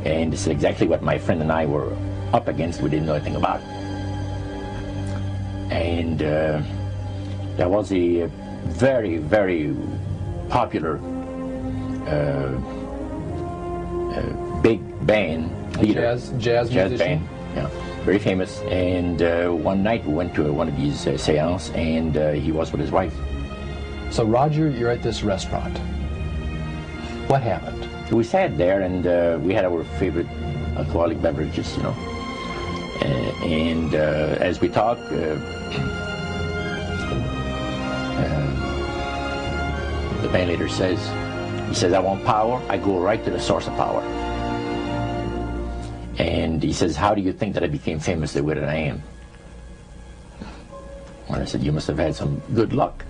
And this is exactly what my friend and I were up against. We didn't know anything about. And there was a very, very popular big band leader. Jazz musician? Band, yeah, very famous. And one night we went to one of these seances, and he was with his wife. So Roger, you're at this restaurant. What happened? We sat there, and we had our favorite alcoholic beverages, you know. And as we talked, the band leader says, he says, I want power. I go right to the source of power. And he says, how do you think that I became famous the way that I am? And I said, you must have had some good luck.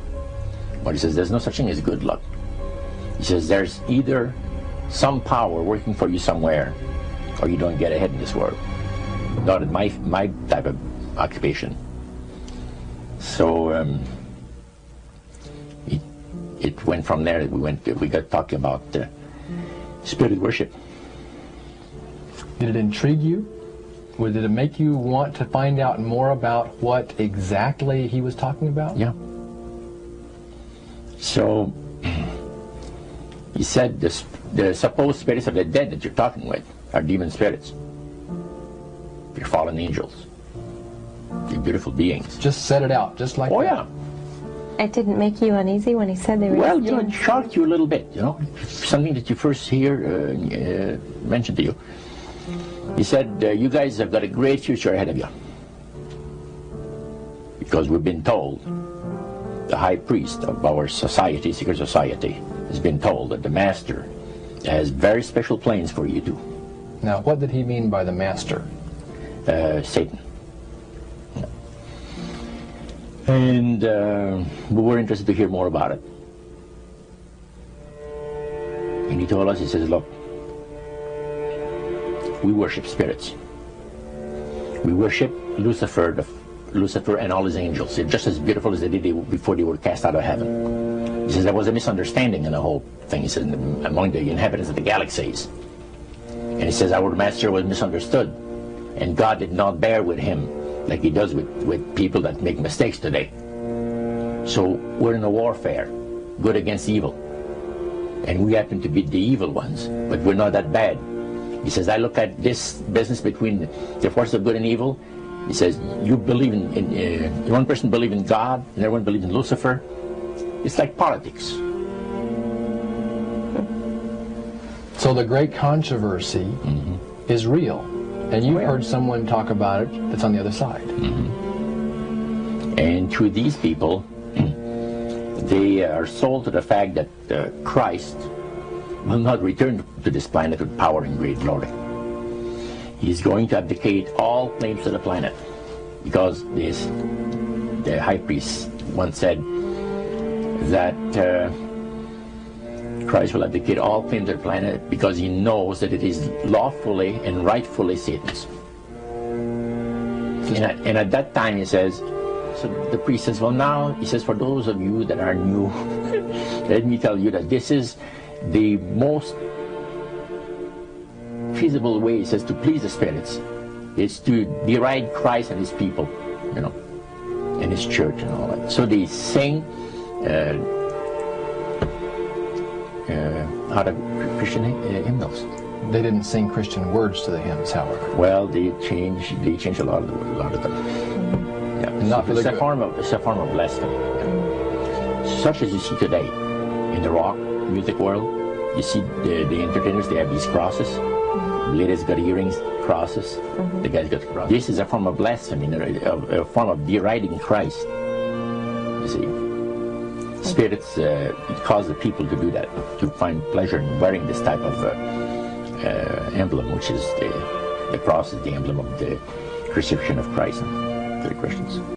But he says, there's no such thing as good luck. He says, there's either some power working for you somewhere, or you don't get ahead in this world. Not in my type of occupation. So it went from there. We got talking about spirit worship. Did it intrigue you? Or did it make you want to find out more about what exactly he was talking about? Yeah. So he said the supposed spirits of the dead that you're talking with are demon spirits. They're fallen angels. They're beautiful beings. Just set it out, just like that. Oh, yeah. It didn't make you uneasy when he said they were... Well, you know, it shocked you a little bit, you know. Something that you first hear mentioned to you. He said, you guys have got a great future ahead of you. Because we've been told, the high priest of our society, secret society, has been told that the master has very special plans for you too. Now, what did he mean by the master? Satan. And we were interested to hear more about it. And he told us, he says, look, we worship spirits. We worship Lucifer and all his angels. They're just as beautiful as they did before they were cast out of heaven. He says there was a misunderstanding in the whole thing. He says among the inhabitants of the galaxies. And he says our master was misunderstood. And God did not bear with him like he does with people that make mistakes today. So we're in a warfare, good against evil. And we happen to be the evil ones, but we're not that bad. He says, I look at this business between the forces of good and evil. He says, you believe in one person believes in God, and everyone believes in Lucifer. It's like politics. So the great controversy is real. And you've heard someone talk about it that's on the other side. And to these people, they are sold to the fact that Christ will not return to this planet with power and great glory. He's going to abdicate all claims to the planet, because the high priest once said that Christ will abdicate all claims to the planet because he knows that it is lawfully and rightfully Satan's. And at that time he says, so the priest says, well now, he says, for those of you that are new, let me tell you that this is the most feasible way, he says, to please the spirits. It's to deride Christ and his people, you know, and his church and all that. So they sing out of Christian hymnals. They didn't sing Christian words to the hymns, however. Well, they changed a lot of them. Yeah. Not it's a form of blasphemy. Yeah. Such as you see today in the rock music world. You see the entertainers, they have these crosses. The ladies got earrings, crosses. The guys got crosses. This is a form of blasphemy, a form of deriding Christ. You see. Spirits cause the people to do that, to find pleasure in wearing this type of emblem, which is the cross is the emblem of the crucifixion of Christ to the Christians.